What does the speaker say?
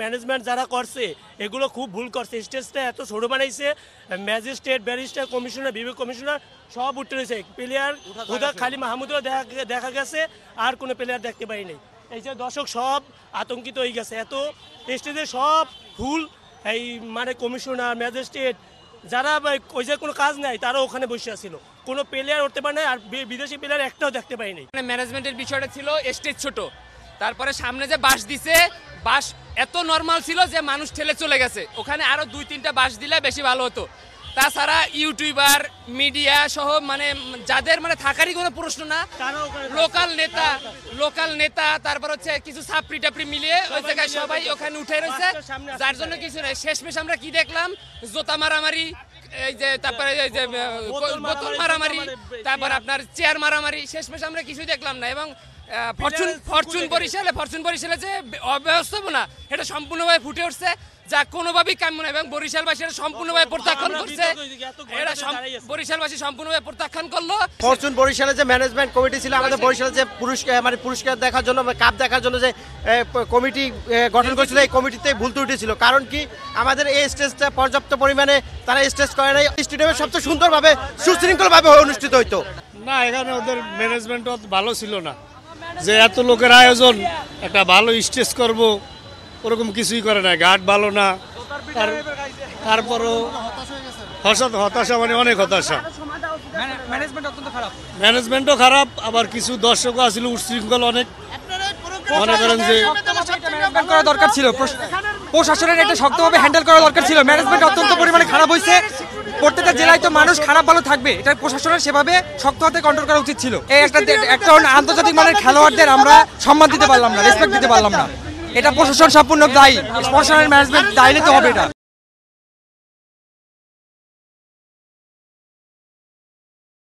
Management যারা করছে এগুলো খুব ভুল করছে, স্টেজটা এত ছোট বানাইছে। ম্যাজিস্ট্রেট, ব্যারিস্টার, কমিশনার, বিভাগ কমিশনার সব উঠে রয়েছে, প্লেয়ার হুদা খালি মাহমুদও দেখা গেছে, আর কোনো প্লেয়ার দেখতে পাইনি। এই যে দর্শক সব আতঙ্কিত হয়ে গেছে, এত স্টেজে সব ফুল। এই মানে কমিশনার, ম্যাজিস্ট্রেট যারা ওই যে কোনো কাজ নাই তারা ওখানে বসে আছিল, কোনো প্লেয়ার উঠতে পারে না, আর বিদেশি প্লেয়ার একটাও দেখতে পাইনি। ম্যানেজমেন্টের বিষয়টা ছিল স্টেজ ছোট, তারপরে সামনে যে বাস দিছে, বাস এত নর্মাল ছিল যে মানুষ ঠেলে চলে গেছে, ওখানে আরো 2-3টা বাস দিলে বেশি ভালো হতো। তাছাড়া ইউটিউবার, মিডিয়া সহ মানে যাদের মানে থাকারই কোনো প্রশ্ন না, লোকাল নেতা তারপর হচ্ছে কিছু ছাপড়ি টাপড়ি মিলিয়ে ওই জায়গায় সবাই ওখানে উঠে রয়েছে, যার জন্য কিছু নেই। শেষমেশ আমরা কি দেখলাম, জোতা মারামারি, এই যে তারপরে এই যে বোতল মারামারি, তারপর আপনার চেয়ার মারামারি, শেষমেশ আমরা কিছুই দেখলাম না। এবং ফরচুন বরিশালে যে অব্যবস্থাপনা এটা সম্পূর্ণভাবে ফুটে উঠছে, যা কোনোভাবেই কাম্য না। এবং বরিশালবাসী এটা সম্পূর্ণভাবে প্রত্যাখ্যান করছে, এটা বরিশালবাসী সম্পূর্ণভাবে প্রত্যাখ্যান করলো। ফরচুন বরিশালের যে ম্যানেজমেন্ট কমিটি ছিল, আমাদের বরিশালের যে পুরস্কার দেখার জন্য, কাপ দেখার জন্য যে কমিটি গঠন করেছিল, এই কমিটিতে ভুল ত্রুটি ছিল। কারণ কি, আমাদের এই স্টেজটা পর্যাপ্ত পরিমাণে তারা স্টেজ করে নাই, স্টেডিয়ামে সবচেয়ে সুন্দরভাবে সুশৃঙ্খলভাবে অনুষ্ঠিত হইতো না। এখানে ওদের ম্যানেজমেন্টও ভালো ছিল না, যে এত লোকের আয়োজন, একটা ভালো স্টেজ করব ওরকম কিছুই করে না, ঘাট ভালো না। তারপরও হতাশা, মানে অনেক হতাশা। ম্যানেজমেন্টও খারাপ, আবার কিছু দর্শকও আসলে উচ্ছৃঙ্খল অনেক। মনে করেন যে করা দরকার ছিল, প্রশাসনের একটা শক্তভাবে হ্যান্ডেল করা দরকার ছিল। ম্যানেজমেন্ট অত্যন্ত পরিমাণে খারাপ হয়েছে। প্রত্যেকটা জেলায় তো মানুষ খারাপ ভালো থাকবে, এটা প্রশাসনের সেভাবে শক্ত হাতে কন্ট্রোল করা উচিত ছিল। এই একটা আন্তর্জাতিক মানের খেলোয়াড়দের আমরা সম্মান দিতে পারলাম না, রেসপেক্ট দিতে পারলাম না। এটা প্রশাসন সম্পূর্ণ দায়ী, প্রশাসনের ম্যানেজমেন্ট দায়ী নিতে হবে এটা।